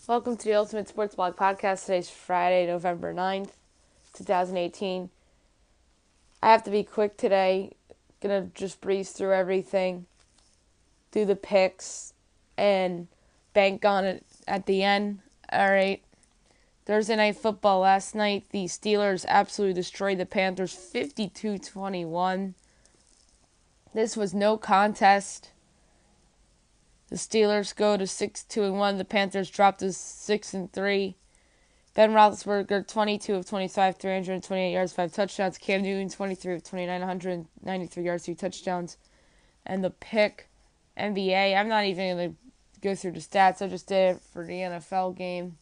Welcome to the Ultimate Sports Blog Podcast. Today's Friday, November 9th, 2018. I have to be quick today. Gonna just breeze through everything, do the picks, and bank on it at the end. Alright. Thursday Night Football last night. The Steelers absolutely destroyed the Panthers 52-21. This was no contest. The Steelers go to 6-2-1. The Panthers drop to 6-3. Ben Roethlisberger, 22 of 25, 328 yards, 5 touchdowns. Cam Newton, 23 of 29, 193 yards, 3 touchdowns. And the pick, NBA. I'm not even going to go through the stats. I just did it for the NFL game.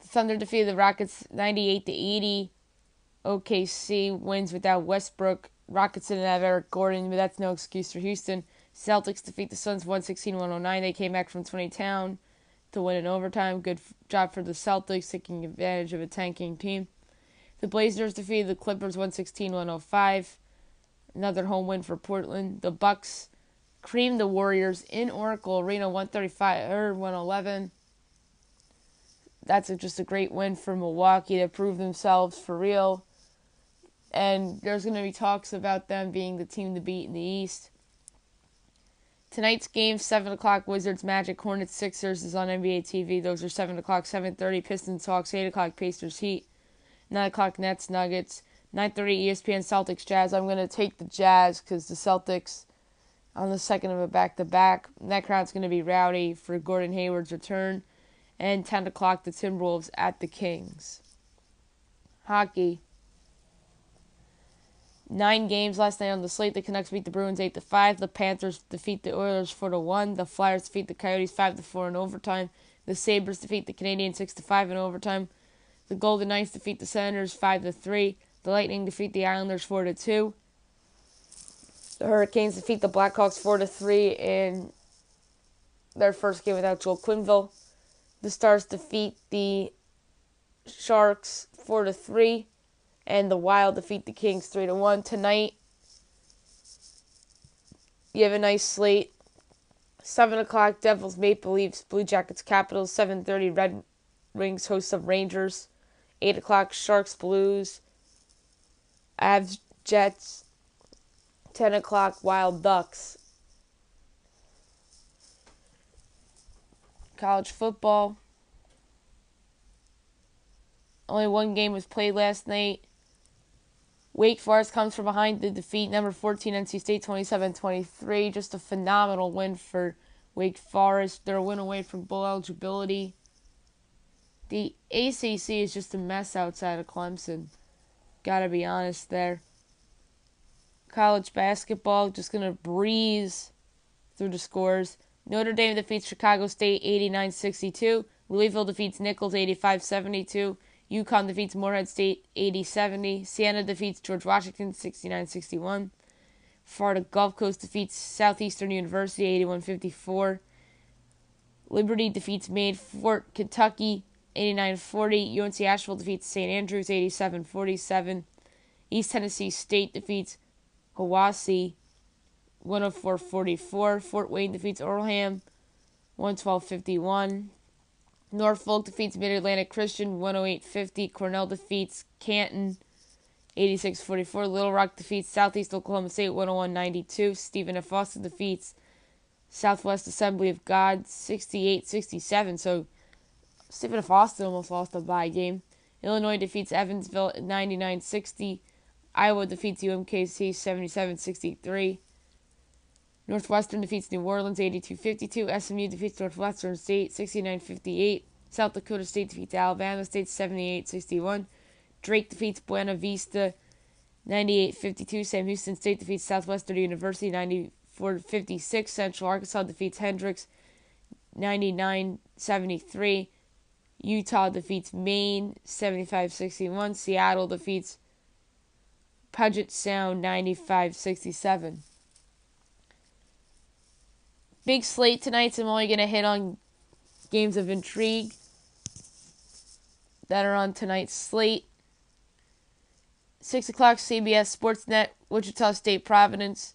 The Thunder defeated the Rockets 98-80. OKC wins without Westbrook. Rockets didn't have Eric Gordon, but that's no excuse for Houston. Celtics defeat the Suns 116-109. They came back from 20 down to win in overtime. Good job for the Celtics, taking advantage of a tanking team. The Blazers defeated the Clippers 116-105. Another home win for Portland. The Bucks creamed the Warriors in Oracle Arena 135-111. That's just a great win for Milwaukee to prove themselves for real. And there's going to be talks about them being the team to beat in the East. Tonight's game, 7 o'clock, Wizards, Magic, Hornets, Sixers is on NBA TV. Those are 7 o'clock, 7:30, Pistons, Hawks, 8 o'clock, Pacers, Heat, 9 o'clock, Nets, Nuggets, 9:30, ESPN, Celtics, Jazz. I'm going to take the Jazz because the Celtics on the second of a back-to-back. That crowd's going to be rowdy for Gordon Hayward's return. And 10 o'clock, the Timberwolves at the Kings. Hockey. 9 games last night on the slate. The Canucks beat the Bruins 8-5. The Panthers defeat the Oilers 4-1. The Flyers defeat the Coyotes 5-4 in overtime. The Sabres defeat the Canadiens 6-5 in overtime. The Golden Knights defeat the Senators 5-3. The Lightning defeat the Islanders 4-2. The Hurricanes defeat the Blackhawks 4-3 in their first game without Joel Quenneville. The Stars defeat the Sharks 4-3. And the Wild defeat the Kings 3-1. Tonight, you have a nice slate. 7 o'clock, Devils, Maple Leafs, Blue Jackets, Capitals. 7:30, Red Wings host of Rangers. 8 o'clock, Sharks, Blues, Avs, Jets. 10 o'clock, Wild, Ducks. College football. Only one game was played last night. Wake Forest comes from behind to defeat number 14 NC State 27-23. Just a phenomenal win for Wake Forest. They're a win away from bowl eligibility. The ACC is just a mess outside of Clemson. Gotta be honest there. College basketball, just gonna breeze through the scores. Notre Dame defeats Chicago State 89-62. Louisville defeats Nichols 85-72. UConn defeats Morehead State 80-70. Siena defeats George Washington 69-61. Florida Gulf Coast defeats Southeastern University 81-54. Liberty defeats Maine Fort Kentucky 89-40. UNC Asheville defeats St. Andrews 87-47. East Tennessee State defeats Hiwassee 104-44. Fort Wayne defeats Earlham 112-51. Norfolk defeats Mid-Atlantic Christian 108-50. Cornell defeats Canton 86-44. Little Rock defeats Southeast Oklahoma State 101-92. Stephen F. Austin defeats Southwest Assembly of God 68-67. So Stephen F. Austin almost lost a bye game. Illinois defeats Evansville 99-60. Iowa defeats UMKC 77-63. Northwestern defeats New Orleans 82-52. SMU defeats Northwestern State 69-58. South Dakota State defeats Alabama State 78-61. Drake defeats Buena Vista 98-52. Sam Houston State defeats Southwestern University 94-56. Central Arkansas defeats Hendrix 99-73. Utah defeats Maine 75-61. Seattle defeats Puget Sound 95-67. Big slate tonight, so I'm only going to hit on games of intrigue that are on tonight's slate. 6 o'clock, CBS Sportsnet, Wichita State, Providence.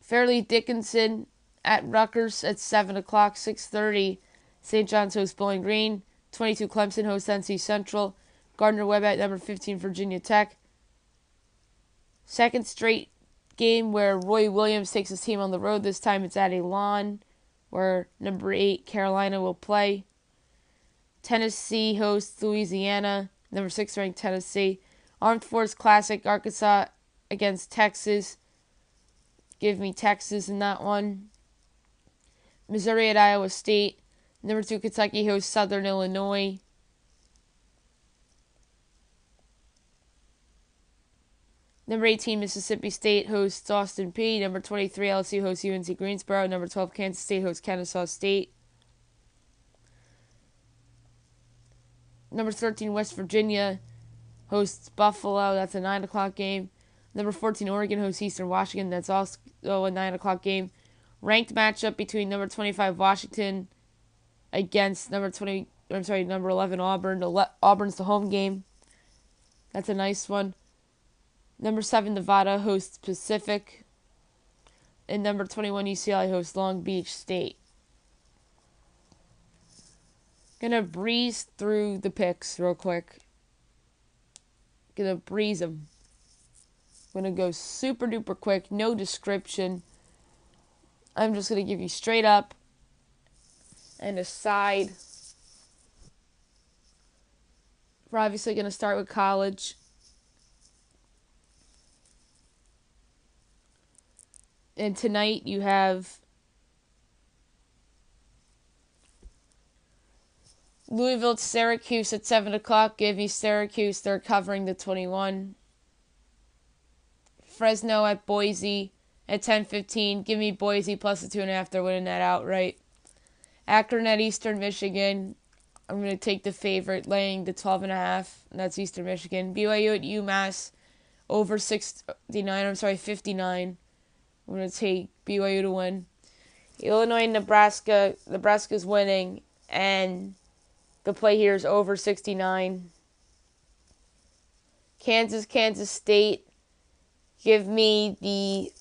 Fairleigh Dickinson at Rutgers at 7 o'clock. 6:30, St. John's hosts Bowling Green. 22, Clemson hosts NC Central. Gardner-Webb at number 15, Virginia Tech. Second straight game where Roy Williams takes his team on the road. This time it's at Elon, where number 8, Carolina, will play. Tennessee hosts Louisiana, number 6 ranked Tennessee. Armed Force Classic, Arkansas against Texas. Give me Texas in that one. Missouri at Iowa State. Number 2, Kentucky hosts Southern Illinois. Number 18, Mississippi State hosts Austin Peay. Number 23, LSU hosts UNC Greensboro. Number 12, Kansas State hosts Kennesaw State. Number 13, West Virginia hosts Buffalo. That's a 9 o'clock game. Number 14, Oregon hosts Eastern Washington. That's also a 9 o'clock game. Ranked matchup between number 25, Washington, against number 11, Auburn. Auburn's the home game. That's a nice one. Number 7, Nevada hosts Pacific. And number 21, UCLA hosts Long Beach State. Gonna breeze through the picks real quick. Gonna breeze them. Gonna go super duper quick, no description. I'm just gonna give you straight up and a side. We're obviously gonna start with college. And tonight you have Louisville, Syracuse at 7 o'clock. Give me Syracuse. They're covering the 21. Fresno at Boise at 10:15. Give me Boise plus the 2.5. They're winning that outright. Akron at Eastern Michigan. I'm going to take the favorite, laying the 12.5. And that's Eastern Michigan. BYU at UMass over 59. I'm going to take BYU to win. Illinois and Nebraska. Nebraska's winning. And the play here is over 69. Kansas State. Give me the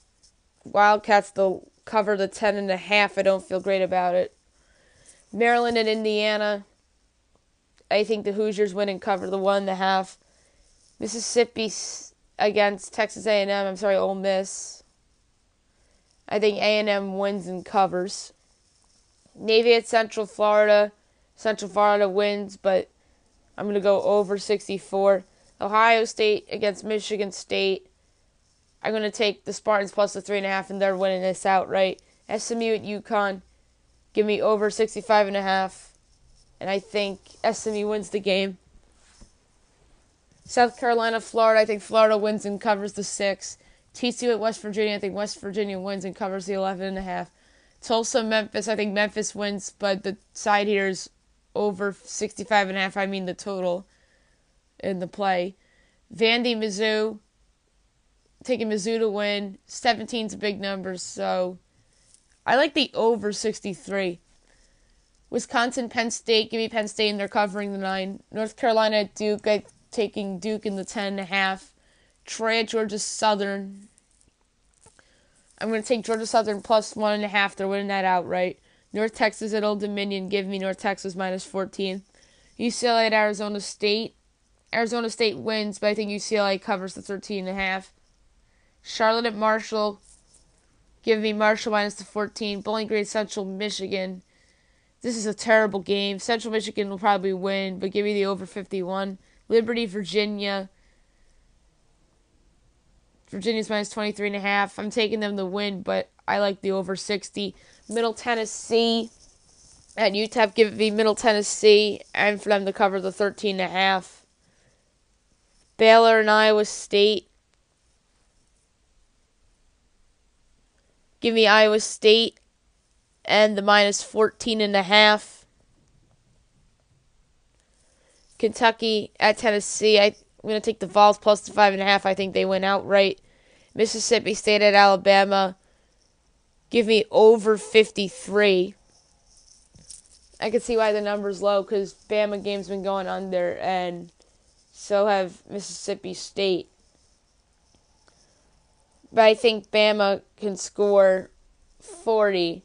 Wildcats. They'll cover the 10.5. I don't feel great about it. Maryland and Indiana. I think the Hoosiers win and cover the 1.5. Mississippi against Texas A&M. Ole Miss. I think A&M wins and covers. Navy at Central Florida. Central Florida wins, but I'm going to go over 64. Ohio State against Michigan State. I'm going to take the Spartans plus the 3.5, and they're winning this outright. SMU at UConn. Give me over 65.5. And I think SMU wins the game. South Carolina, Florida. I think Florida wins and covers the 6. TCU at West Virginia. I think West Virginia wins and covers the 11.5. Tulsa, Memphis. I think Memphis wins, but the side here is over 65.5. I mean the total in the play. Vandy, Mizzou. Taking Mizzou to win. 17's a big number, so I like the over 63. Wisconsin, Penn State. Give me Penn State, and they're covering the 9. North Carolina at Duke. I'm taking Duke in the 10.5. Troy at Georgia Southern. I'm going to take Georgia Southern plus 1.5. They're winning that outright. North Texas at Old Dominion. Give me North Texas minus 14. UCLA at Arizona State. Arizona State wins, but I think UCLA covers the 13.5. Charlotte at Marshall. Give me Marshall minus the 14. Bowling Green, Central Michigan. This is a terrible game. Central Michigan will probably win, but give me the over 51. Liberty, Virginia. Virginia's minus 23.5. I'm taking them to win, but I like the over 60. Middle Tennessee at UTEP. Give me Middle Tennessee, and for them to cover the 13.5. Baylor and Iowa State. Give me Iowa State and the minus 14.5. Kentucky at Tennessee. I'm going to take the Vols plus the 5.5. I think they win outright. Mississippi State at Alabama. Give me over 53. I can see why the number's low because Bama game's been going under, and so have Mississippi State. But I think Bama can score 40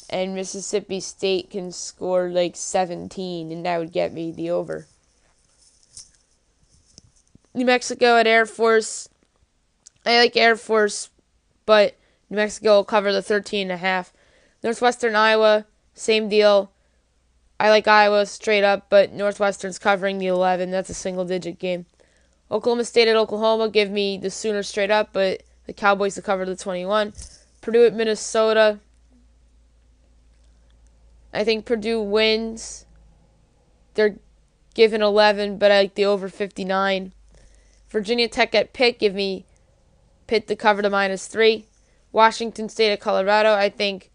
and Mississippi State can score like 17, and that would get me the over. New Mexico at Air Force. I like Air Force, but New Mexico will cover the 13.5. Northwestern Iowa, same deal. I like Iowa straight up, but Northwestern's covering the 11. That's a single-digit game. Oklahoma State at Oklahoma, give me the Sooners straight up, but the Cowboys to cover the 21. Purdue at Minnesota. I think Purdue wins. They're given 11, but I like the over 59. Virginia Tech at Pitt, give me Pitt to cover the -3. Washington State at Colorado, I think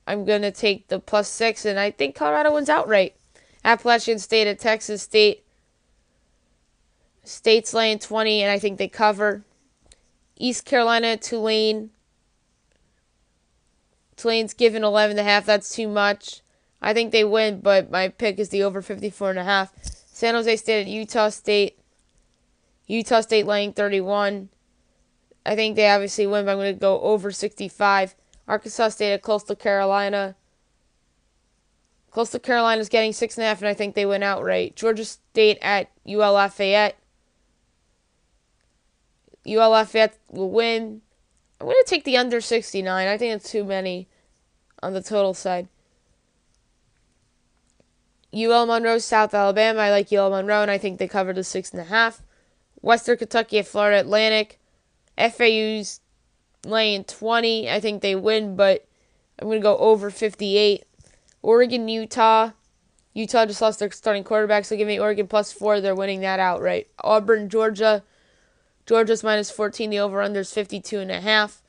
I'm going to take the +6, and I think Colorado wins outright. Appalachian State at Texas State. State's laying 20, and I think they cover. East Carolina at Tulane. Tulane's given 11.5. That's too much. I think they win, but my pick is the over 54.5. San Jose State at Utah State. Utah State laying 31. I think they obviously win, but I'm going to go over 65. Arkansas State at Coastal Carolina. Coastal Carolina's getting 6.5, and I think they win outright. Georgia State at UL Lafayette. UL Lafayette will win. I'm going to take the under 69. I think it's too many on the total side. UL Monroe, South Alabama. I like UL Monroe, and I think they cover the 6.5. Western Kentucky at Florida Atlantic. FAU's laying 20. I think they win, but I'm going to go over 58. Oregon, Utah. Utah just lost their starting quarterback, so give me Oregon +4. They're winning that outright. Auburn, Georgia. Georgia's -14. The over-under is 52.5.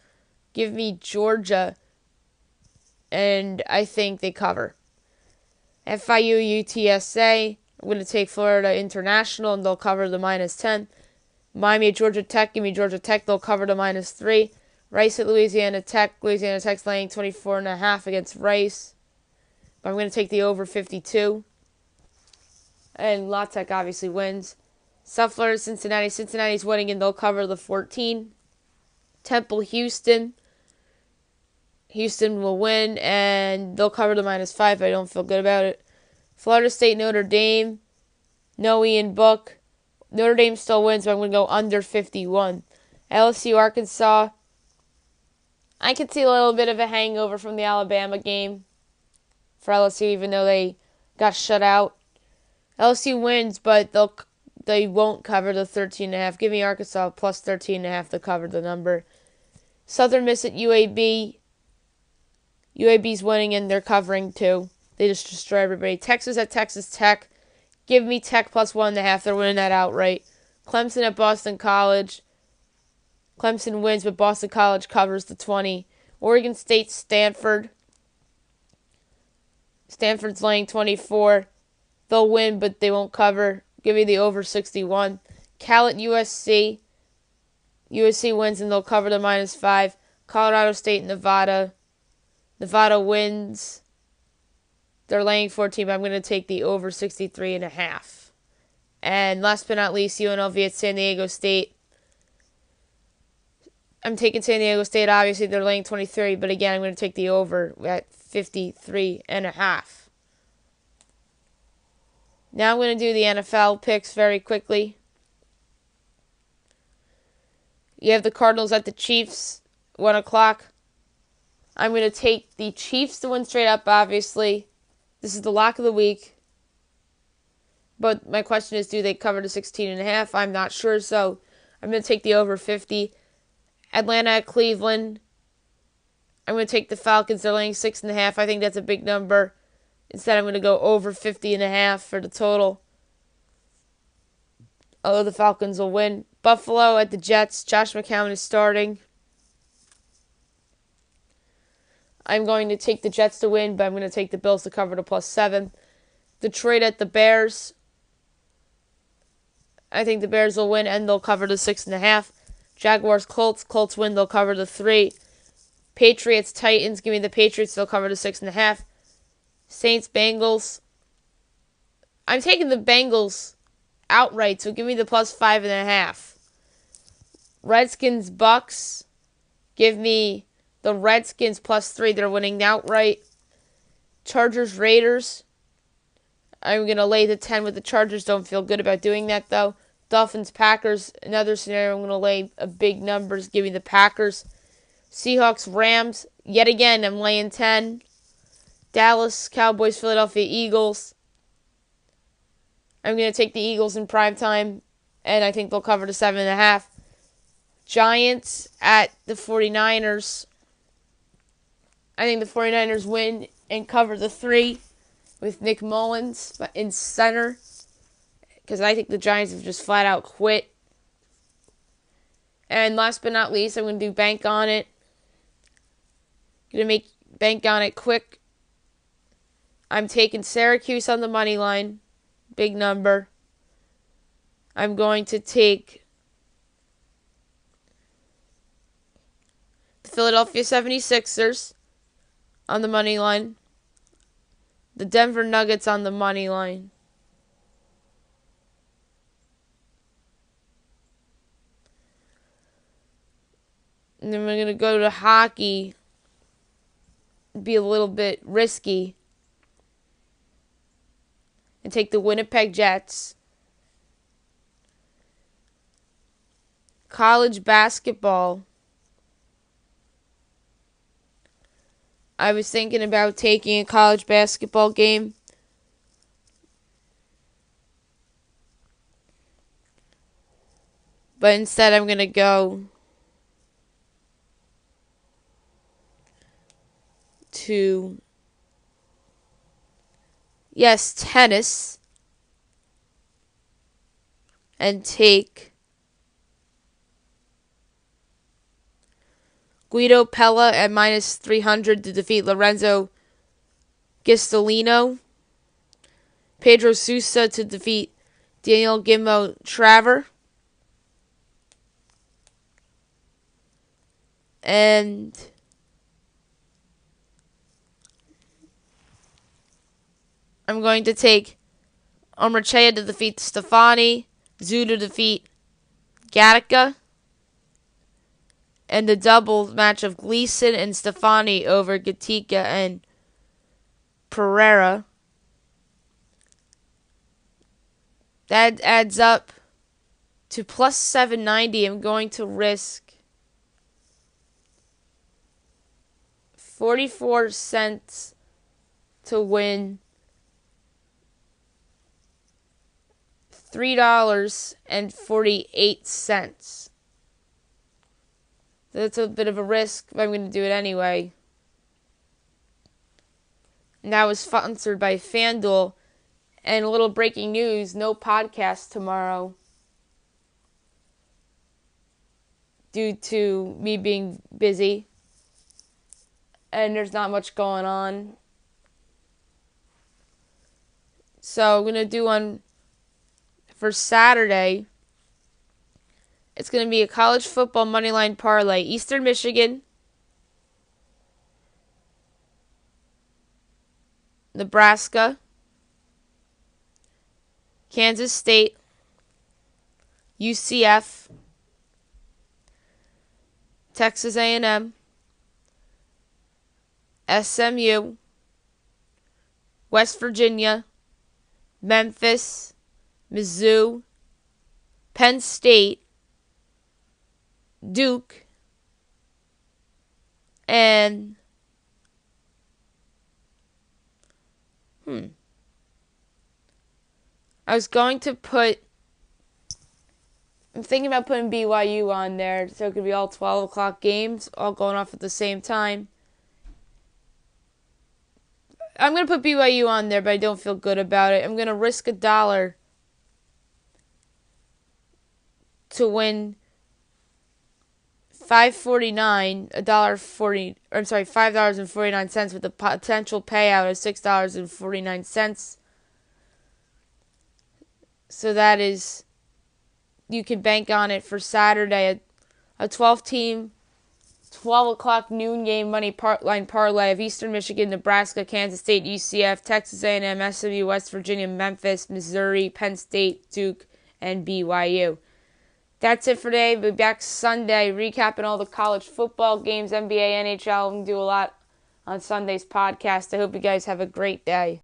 Give me Georgia, and I think they cover. FIU, UTSA. I'm going to take Florida International, and they'll cover the -10. Miami at Georgia Tech. Give me Georgia Tech. They'll cover the -3. Rice at Louisiana Tech. Louisiana Tech's laying 24.5 against Rice. But I'm going to take the over 52. And La Tech obviously wins. South Florida, Cincinnati. Cincinnati's winning, and they'll cover the 14. Temple, Houston. Houston will win, and they'll cover the -5. I don't feel good about it. Florida State, Notre Dame. No Ian Book. Notre Dame still wins, but I'm going to go under 51. LSU, Arkansas. I could see a little bit of a hangover from the Alabama game for LSU, even though they got shut out. LSU wins, but they won't cover the 13.5. Give me Arkansas +13.5 to cover the number. Southern Miss at UAB. UAB's winning, and they're covering too. They just destroy everybody. Texas at Texas Tech. Give me Tech +1.5. They're winning that outright. Clemson at Boston College. Clemson wins, but Boston College covers the 20. Oregon State, Stanford. Stanford's laying 24. They'll win, but they won't cover. Give me the over 61. Cal at USC. USC wins, and they'll cover the -5. Colorado State, Nevada. Nevada wins. They're laying 14, but I'm going to take the over 63.5. And last but not least, UNLV at San Diego State. I'm taking San Diego State. Obviously, they're laying 23, but again, I'm going to take the over at 53.5. Now I'm going to do the NFL picks very quickly. You have the Cardinals at the Chiefs, 1 o'clock. I'm going to take the Chiefs to win straight up, obviously. This is the lock of the week. But my question is, do they cover the 16.5? I'm not sure, so I'm going to take the over 50. Atlanta at Cleveland. I'm going to take the Falcons. They're laying 6.5. I think that's a big number. Instead, I'm going to go over 50.5 for the total. Although the Falcons will win. Buffalo at the Jets. Josh McCown is starting. I'm going to take the Jets to win, but I'm going to take the Bills to cover the +7. Detroit at the Bears. I think the Bears will win, and they'll cover the 6.5. Jaguars, Colts. Colts win, they'll cover the 3. Patriots, Titans. Give me the Patriots, they'll cover the 6.5. Saints, Bengals. I'm taking the Bengals outright, so give me the +5.5. Redskins, Bucks. Give me The Redskins +3. They're winning outright. Chargers, Raiders. I'm going to lay the 10 with the Chargers. Don't feel good about doing that, though. Dolphins, Packers. Another scenario, I'm going to lay a big numbers, giving the Packers. Seahawks, Rams. Yet again, I'm laying 10. Dallas, Cowboys, Philadelphia, Eagles. I'm going to take the Eagles in primetime, and I think they'll cover the 7.5. Giants at the 49ers. I think the 49ers win and cover the 3 with Nick Mullins in center, because I think the Giants have just flat out quit. And last but not least, I'm going to do bank on it. Going to make bank on it quick. I'm taking Syracuse on the money line. Big number. I'm going to take the Philadelphia 76ers on the money line. The Denver Nuggets on the money line. And then we're going to go to hockey. Be a little bit risky. And take the Winnipeg Jets. College basketball. I was thinking about taking a college basketball game. But instead I'm going to go to, tennis. And take Guido Pella at -300 to defeat Lorenzo Gistolino. Pedro Sousa to defeat Daniel Gimmo Traver. And I'm going to take Omrachea to defeat Stefani. Zhu to defeat Gattaca. And the double match of Gleason and Stefani over Gatica and Pereira. That adds up to +790. I'm going to risk 44 cents to win $3.48. That's a bit of a risk, but I'm going to do it anyway. And that was sponsored by FanDuel. And a little breaking news, no podcast tomorrow due to me being busy. And there's not much going on. So I'm going to do one for Saturday. It's going to be a college football moneyline parlay. Eastern Michigan, Nebraska, Kansas State, UCF, Texas A&M, SMU, West Virginia, Memphis, Mizzou, Penn State, Duke, and I'm thinking about putting BYU on there, so it could be all 12 o'clock games, all going off at the same time. I'm going to put BYU on there, but I don't feel good about it. I'm going to risk $1 to win $5.49 with a potential payout of $6.49. So that is, you can bank on it for Saturday, a 12-team, 12 o'clock noon game money line parlay of Eastern Michigan, Nebraska, Kansas State, UCF, Texas A&M, SMU, West Virginia, Memphis, Missouri, Penn State, Duke, and BYU. That's it for today. We'll be back Sunday recapping all the college football games, NBA, NHL. We can do a lot on Sunday's podcast. I hope you guys have a great day.